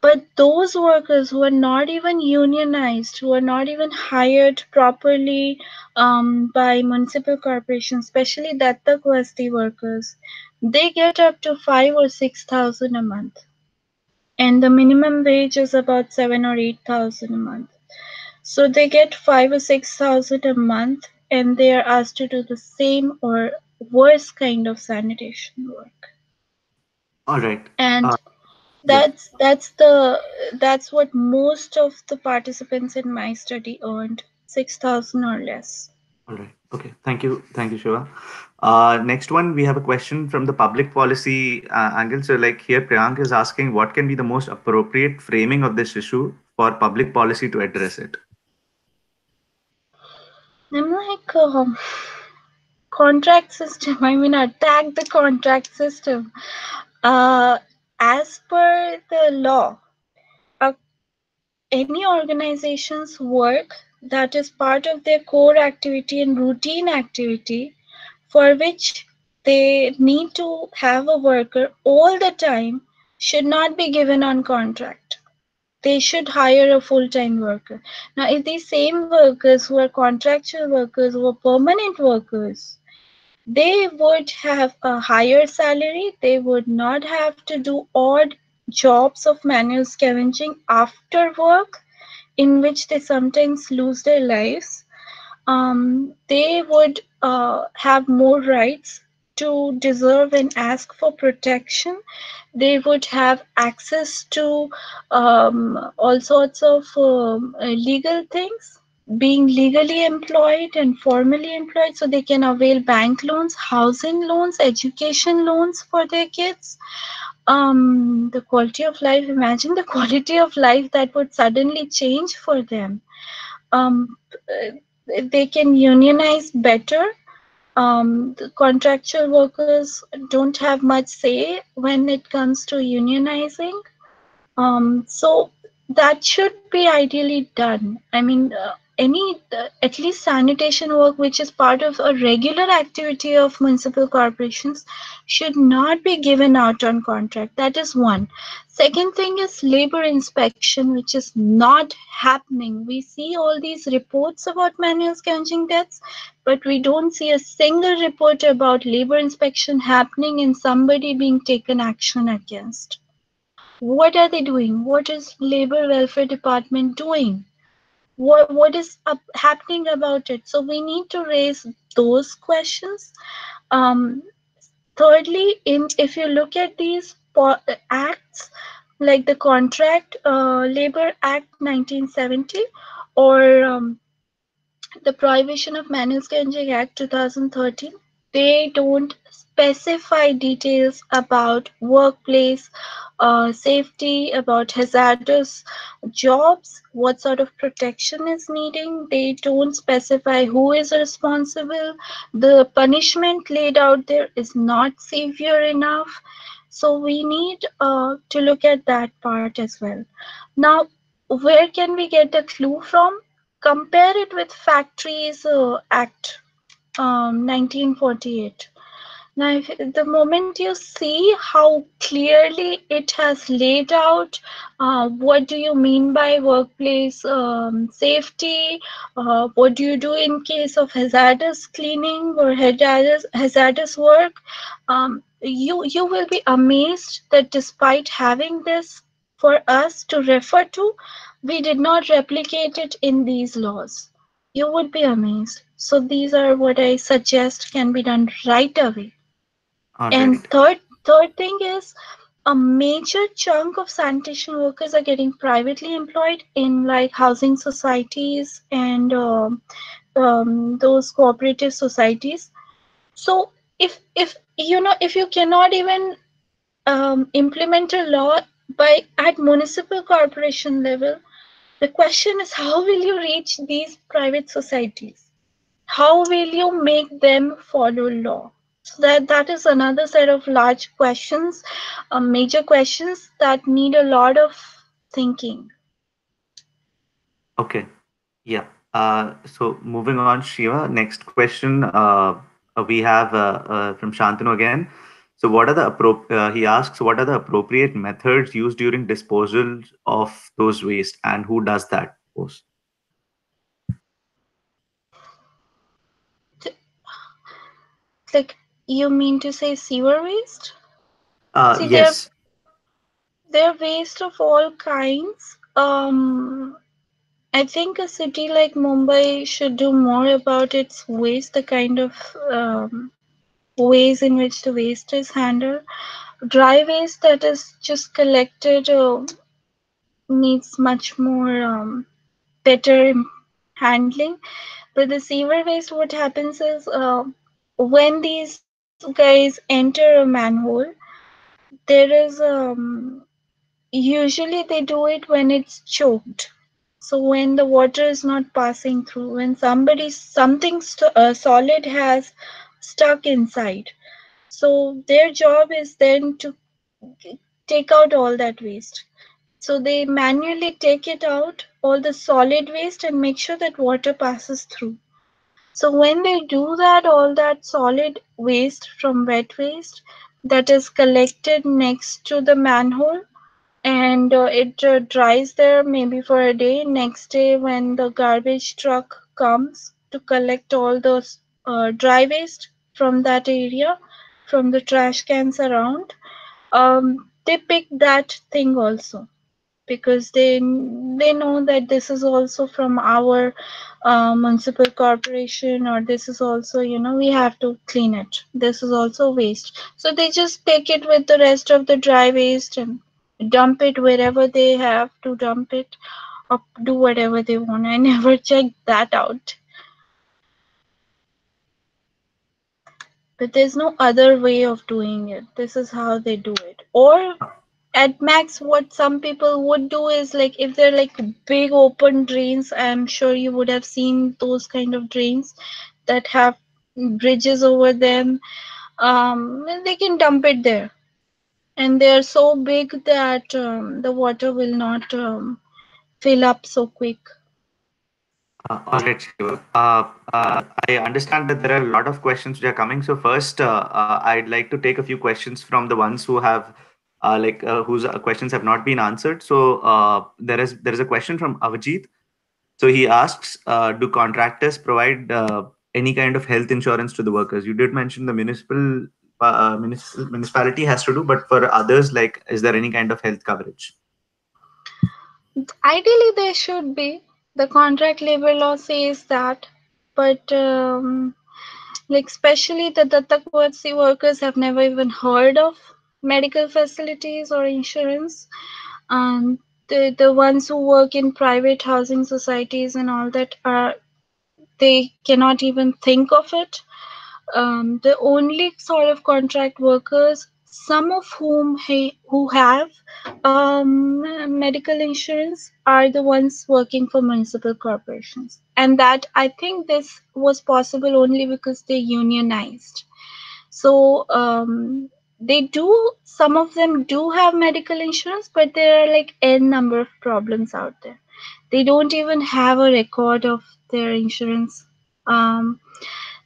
But those workers who are not even unionized, who are not even hired properly by municipal corporations, especially Dattak Vasti workers, they get up to 5 or 6,000 a month, and the minimum wage is about 7 or 8,000 a month. So they get 5 or 6,000 a month, and they are asked to do the same or worse kind of sanitation work. All right. And Yeah. that's what most of the participants in my study earned, 6,000 or less. All right. Okay. Thank you. Thank you, Shiva. Next one, we have a question from the public policy angle. So, like here, Priyank is asking, what can be the most appropriate framing of this issue for public policy to address it? I'm like, contract system. I mean, attack the contract system. Uh, as per the law, uh, any organization's work that is part of their core activity and routine activity for which they need to have a worker all the time should not be given on contract. They should hire a full-time worker. Now, if these same workers who are contractual workers, who are permanent workers, they would have a higher salary. They would not have to do odd jobs of manual scavenging after work, in which they sometimes lose their lives. They would have more rights to deserve and ask for protection. They would have access to all sorts of legal things, being legally employed and formally employed, so they can avail bank loans, housing loans, education loans for their kids. The quality of life, imagine the quality of life that would suddenly change for them. um, they can unionize better. The contractual workers don't have much say when it comes to unionizing. So that should be ideally done. I mean, any at least sanitation work, which is part of a regular activity of municipal corporations, should not be given out on contract. That is one. Second thing is labor inspection, which is not happening. We see all these reports about manual scavenging deaths, but we don't see a single report about labor inspection happening and somebody being taken action against. What are they doing? What is labor welfare department doing? What is happening about it? So we need to raise those questions. um, Thirdly, in if you look at these acts, like the Contract Labor Act 1970, or the Prohibition of Manual Scavenging Act 2013, they don't specify details about workplace safety, about hazardous jobs, what sort of protection is needing. They don't specify who is responsible. The punishment laid out there is not severe enough. So we need to look at that part as well. Now, where can we get the clue from? Compare it with Factories Act 1948. Now, the moment you see how clearly it has laid out what do you mean by workplace safety, what do you do in case of hazardous cleaning or hazardous work, you will be amazed that despite having this for us to refer to, we did not replicate it in these laws. You would be amazed. So these are what I suggest can be done right away. All And right. third thing is, a major chunk of sanitation workers are getting privately employed in like housing societies and those cooperative societies. So if you cannot even implement a law by at municipal corporation level, the question is how will you reach these private societies? How will you make them follow law? So that is another set of large questions, major questions that need a lot of thinking. Okay. Yeah. So moving on, Shiva. Next question. We have from Shantanu again. So, what are the he asks, what are the appropriate methods used during disposal of those waste, and who does that post? Like, you mean to say sewer waste? See, Yes. they're waste of all kinds. I think a city like Mumbai should do more about its waste, the kind of ways in which the waste is handled. Dry waste that is just collected needs much more better handling. But the sewer waste, what happens is when these guys enter a manhole, there is usually they do it when it's choked. So when the water is not passing through, when something solid has stuck inside. So their job is then to take out all that waste. So they manually take it out, all the solid waste, and make sure that water passes through. So when they do that, all that solid waste from wet waste that is collected next to the manhole, and it dries there maybe for a day. Next day, when the garbage truck comes to collect all those dry waste from that area, from the trash cans around, they pick that thing also, because they know that this is also from our municipal corporation, or this is also, we have to clean it, this is also waste. So they just take it with the rest of the dry waste and dump it wherever they have to dump it, or do whatever they want. I never checked that out, but there's no other way of doing it. This is how they do it. Or at max, what some people would do is, like, if they're like big open drains, I'm sure you would have seen those kind of drains that have bridges over them. They can dump it there, and they're so big that the water will not fill up so quick. All right, Shiva. I understand that there are a lot of questions which are coming. So first, I'd like to take a few questions from the ones who have, whose questions have not been answered. So there is a question from Avajit. So he asks, do contractors provide any kind of health insurance to the workers? You did mention the municipality has to do, but for others, like, is there any kind of health coverage? Ideally, there should be. The contract labor law says that, but like especially the Dattakwatsi workers have never even heard of medical facilities or insurance. And the ones who work in private housing societies and all that are they cannot even think of it. The only sort of contract workers, some of whom who have medical insurance, are the ones working for municipal corporations, and that I think this was possible only because they unionized. So they do. Some of them do have medical insurance, but there are like n number of problems out there. They don't even have a record of their insurance. Um,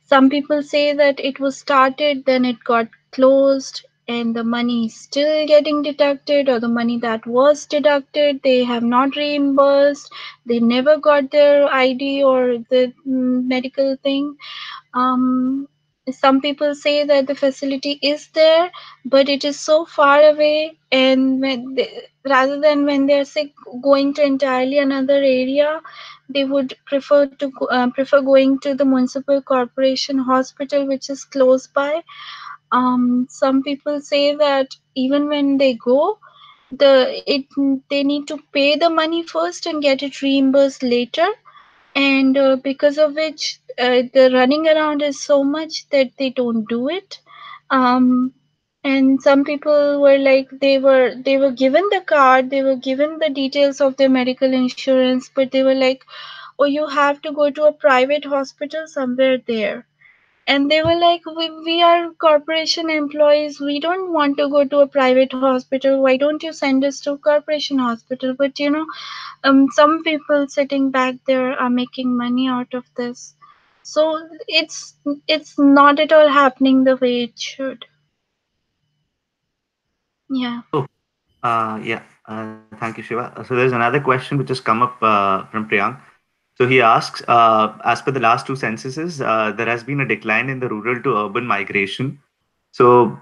some people say that it was started, then it got closed, and the money is still getting deducted, or the money that was deducted, they have not reimbursed. They never got their ID or the medical thing. um, some people say that the facility is there, but it is so far away, and rather than when they're sick going to entirely another area, they would prefer going to the municipal corporation hospital, which is close by. Some people say that even when they go, they need to pay the money first and get it reimbursed later, and because of which the running around is so much that they don't do it. um, and some people were like they were given the card, they were given the details of their medical insurance, but they were like, oh, you have to go to a private hospital somewhere there. And they were like, we are corporation employees, we don't want to go to a private hospital, why don't you send us to a corporation hospital? But some people sitting back there are making money out of this. So it's not at all happening the way it should. Yeah. Oh, yeah. Thank you, Shiva. So there's another question which has come up from Priyank. So he asks, as per the last two censuses, there has been a decline in the rural to urban migration. So,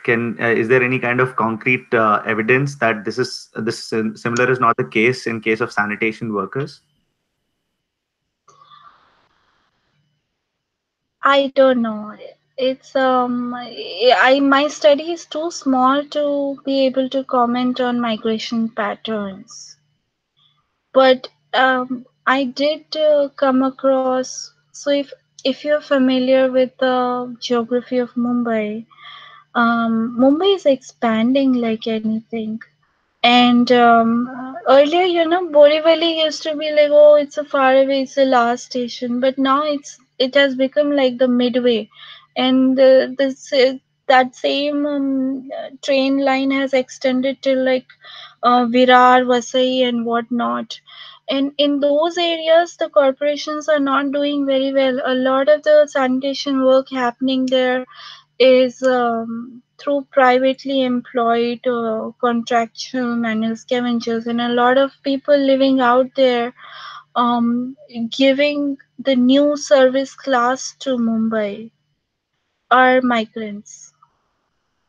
can is there any kind of concrete evidence that similar is not the case in case of sanitation workers? I don't know. It's I my study is too small to be able to comment on migration patterns. But I did come across. So if you're familiar with the geography of Mumbai, Mumbai is expanding like anything. And earlier, Borivali used to be like, oh, it's a far away, it's the last station. But now it has become like the midway, and that same train line has extended till like Virar, Vasai, and whatnot. And in those areas, the corporations are not doing very well. A lot of the sanitation work happening there is through privately employed contractual manual scavengers, and a lot of people living out there um, giving the new service class to Mumbai are migrants.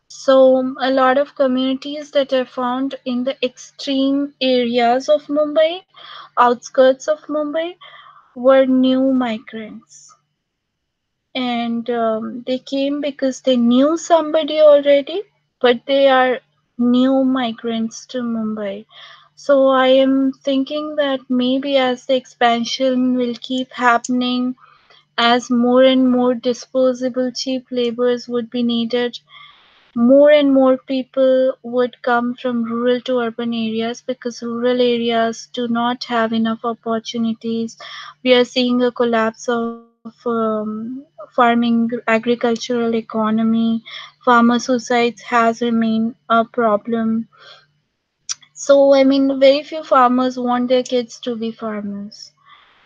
So a lot of communities that are found in the extreme areas of Mumbai, outskirts of Mumbai, were new migrants. And they came because they knew somebody already, but they are new migrants to Mumbai. So I am thinking that maybe as the expansion will keep happening, as more and more disposable cheap laborers would be needed, more and more people would come from rural to urban areas because rural areas do not have enough opportunities. We are seeing a collapse of farming, agricultural economy. Farmer suicides has remained a problem. So, I mean, very few farmers want their kids to be farmers.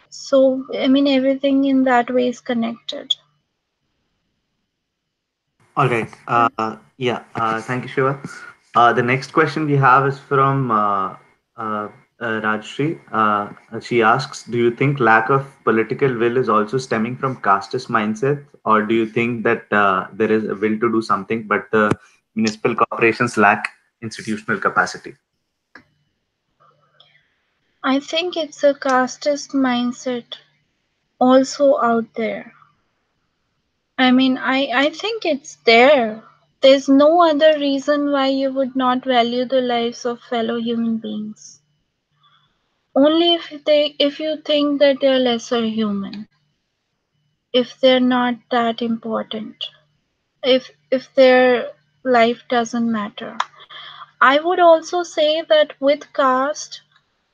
So, I mean, everything in that way is connected. All right. Yeah. Thank you, Shiva. The next question we have is from Rajshri. She asks, "Do you think lack of political will is also stemming from casteist mindset, or do you think that there is a will to do something, but the municipal corporations lack institutional capacity?" I think it's a casteist mindset also out there. I mean, I think it's there. There's no other reason why you would not value the lives of fellow human beings. Only if you think that they're lesser human, if they're not that important, if their life doesn't matter. I would also say that with caste,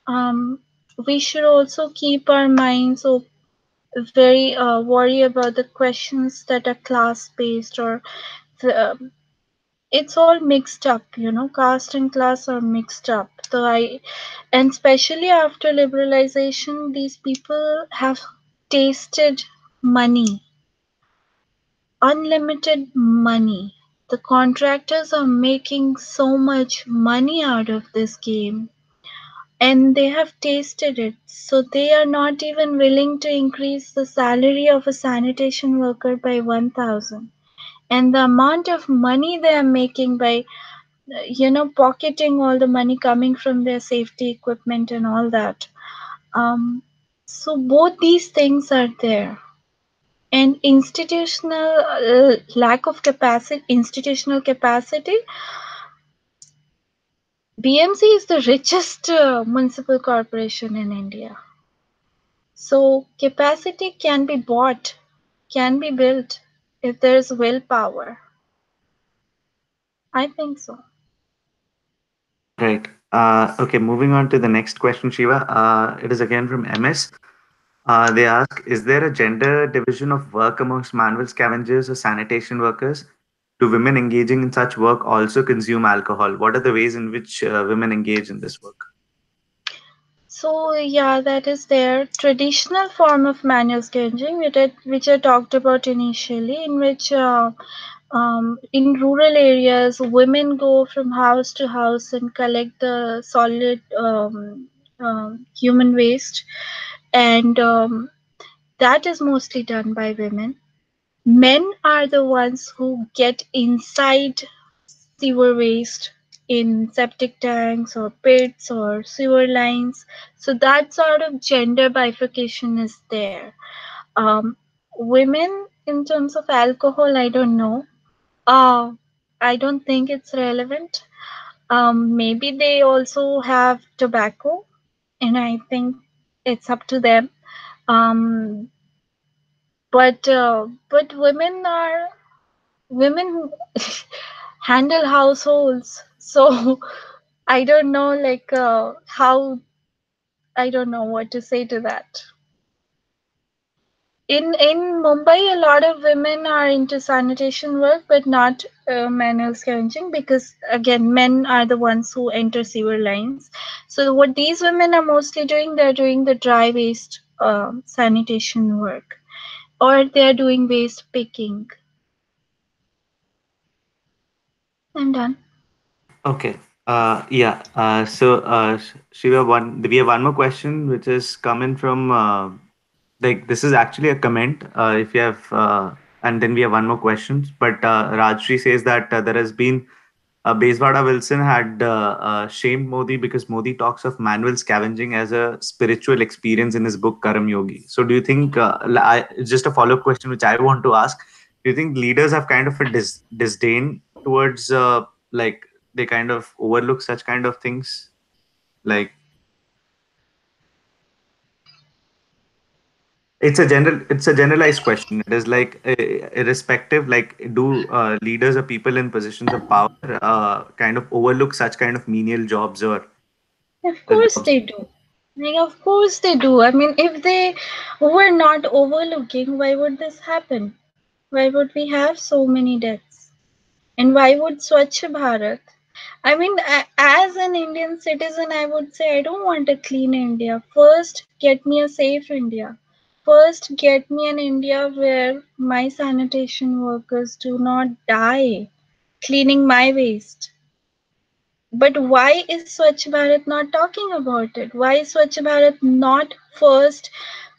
um, we should also keep our minds very worry about the questions that are class based or the, it's all mixed up, you know, caste and class are mixed up. And especially after liberalization, these people have tasted money, unlimited money. The contractors are making so much money out of this game and they have tasted it. So they are not even willing to increase the salary of a sanitation worker by 1,000. And the amount of money they are making by, pocketing all the money coming from their safety equipment and all that. Um, so both these things are there. And institutional lack of capacity, institutional capacity. BMC is the richest municipal corporation in India. So capacity can be bought, can be built if there is willpower. I think so. Right. Okay. Moving on to the next question, Shiva. It is again from MS. They ask, is there a gender division of work amongst manual scavengers or sanitation workers? Do women engaging in such work also consume alcohol? What are the ways in which women engage in this work? So yeah, that is their traditional form of manual scavenging, which I talked about initially, in which in rural areas, women go from house to house and collect the solid human waste, and that is mostly done by women. Men are the ones who get inside sewer waste in septic tanks or pits or sewer lines. So that sort of gender bifurcation is there. Um, Women, in terms of alcohol, I don't know. Uh, I don't think it's relevant. Maybe they also have tobacco, and I think it's up to them. Um, but women handle households, so I don't know, like how I don't know what to say to that. In Mumbai, a lot of women are into sanitation work, but not manual scavenging because again, men are the ones who enter sewer lines. So what these women are mostly doing, they're doing the dry waste sanitation work, or they're doing waste picking. I'm done. Okay. Yeah. Shiva, we have one more question, which is coming from like this is actually a comment. If you have, and then we have one more question. But Rajshri says that there has been Bezwada Wilson had shamed Modi because Modi talks of manual scavenging as a spiritual experience in his book Karam Yogi. So, do you think, just a follow up question which I want to ask, do you think leaders have kind of a disdain towards like they kind of overlook such kind of things? Like, it's a generalized question. It is like irrespective, like, do leaders or people in positions of power kind of overlook such kind of menial jobs or Of course jobs? they do. Like, of course they do. I mean, if they were not overlooking, why would this happen? Why would we have so many deaths? And why would Swachh Bharat? I mean, as an Indian citizen, I would say I don't want a clean India. First, get me a safe India. First, get me an India where my sanitation workers do not die cleaning my waste. But why is Swachh Bharat not talking about it? Why is Swachh Bharat not first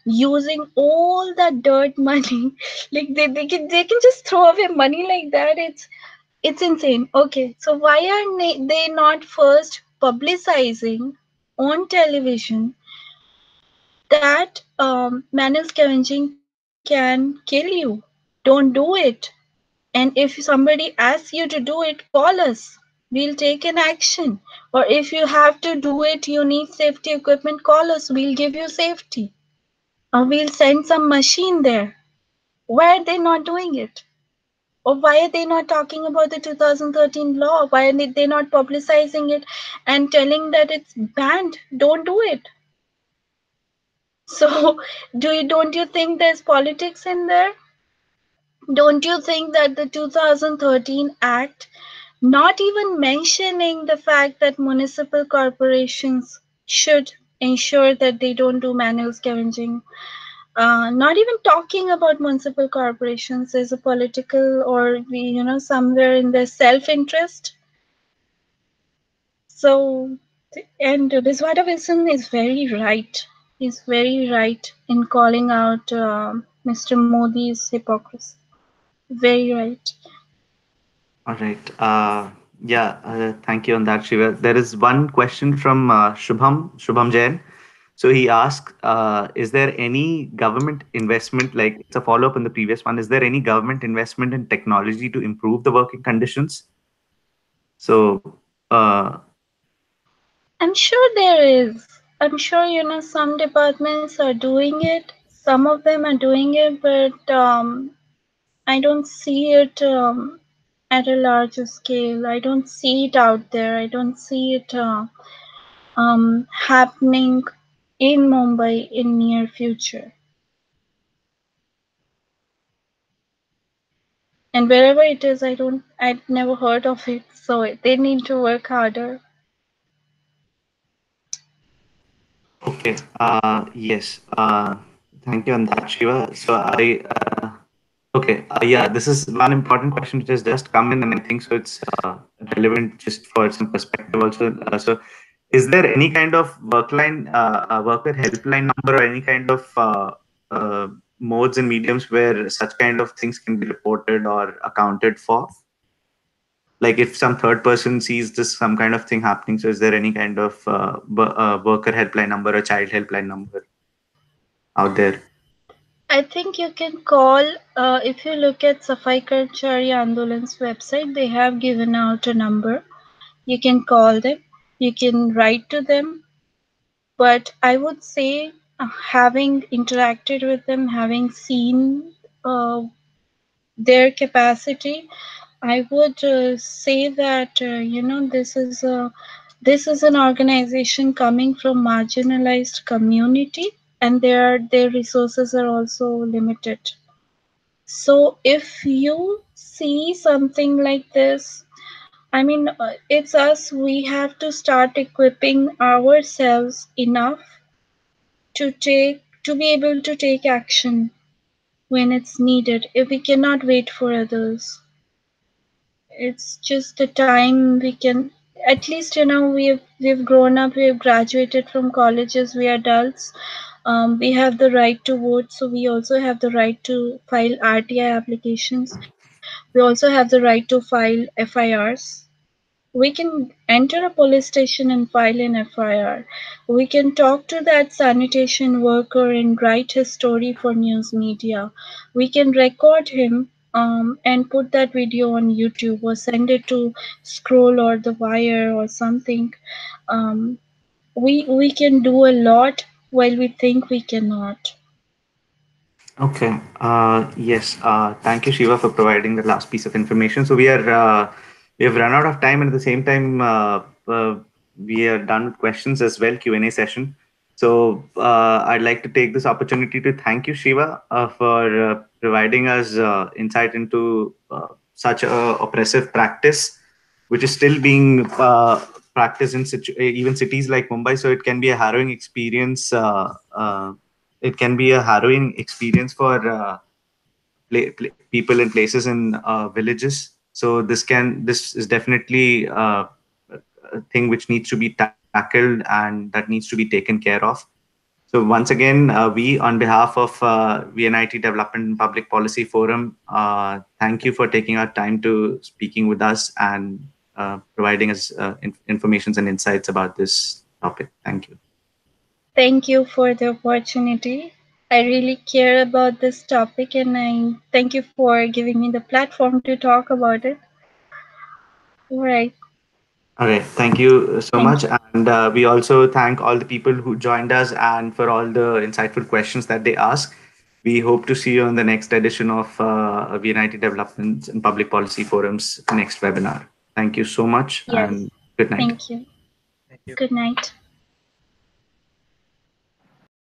using all that dirt money? Like they can just throw away money like that. It's insane. Okay, so why are they not first publicizing on television that manual scavenging can kill you? Don't do it. And if somebody asks you to do it, call us. We'll take an action. Or if you have to do it, you need safety equipment, call us. We'll give you safety. Or we'll send some machine there. Why are they not doing it? Or why are they not talking about the 2013 law? Why are they not publicizing it and telling that it's banned? Don't do it. So, don't you think there's politics in there? Don't you think that the 2013 Act, not even mentioning the fact that municipal corporations should ensure that they don't do manual scavenging, not even talking about municipal corporations as a political or somewhere in their self-interest. So, and Biswata Wilson is very right. He's very right in calling out Mr. Modi's hypocrisy. Very right. All right. Thank you on that, Shiva. There is one question from Shubham Jain. So he asked, is there any government investment, like it's a follow up on the previous one, is there any government investment in technology to improve the working conditions? So, I'm sure there is. I'm sure some departments are doing it. Some of them are doing it, but I don't see it at a larger scale. I don't see it out there. I don't see it happening in Mumbai in near future. And wherever it is, I've never heard of it. So they need to work harder. okay. Yes. Thank you on that, Shiva. So okay. Yeah, this is one important question which has just come in, and I think so it's relevant just for some perspective also. So, is there any kind of worker helpline number, or any kind of modes and mediums where such kind of things can be reported or accounted for? Like if some third person sees this some kind of thing happening, so is there any kind of worker helpline number or child helpline number out there? I think you can call, if you look at Safai Karmchari Andolan's website, they have given out a number. You can call them, you can write to them, but I would say, having interacted with them, having seen their capacity, I would say that this is an organization coming from marginalized community, and their resources are also limited. So if you see something like this, I mean, it's us. We have to start equipping ourselves enough to be able to take action when it's needed. If we cannot wait for others, it's just the time we can. At least we've grown up. We've graduated from colleges. We are adults. We have the right to vote, so we also have the right to file RTI applications. We also have the right to file FIRs. We can enter a police station and file an FIR. We can talk to that sanitation worker and write his story for news media. We can record him and put that video on YouTube or send it to Scroll or The Wire or something. Um, we can do a lot while we think we cannot. Okay. Yes. Thank you, Shiva, for providing the last piece of information. So we have run out of time, and at the same time, we are done with questions as well, Q&A session. So I'd like to take this opportunity to thank you, Shiva, for providing us insight into such a oppressive practice. which is still being practiced in even cities like Mumbai. So it can be a harrowing experience. It can be a harrowing experience for people in places in villages. So this is definitely a thing which needs to be tackled and that needs to be taken care of. So once again, we on behalf of VNIT Development and Public Policy Forum, thank you for taking our time to speaking with us and providing us informations and insights about this topic. Thank you. Thank you for the opportunity. I really care about this topic, and I thank you for giving me the platform to talk about it. All right. Okay, thank you so Thank much. you. And we also thank all the people who joined us and for all the insightful questions that they asked. We hope to see you on the next edition of VNIT Development and Public Policy Forum's next webinar. Thank you so much Yes. and good night. Thank you. Thank you. Good night.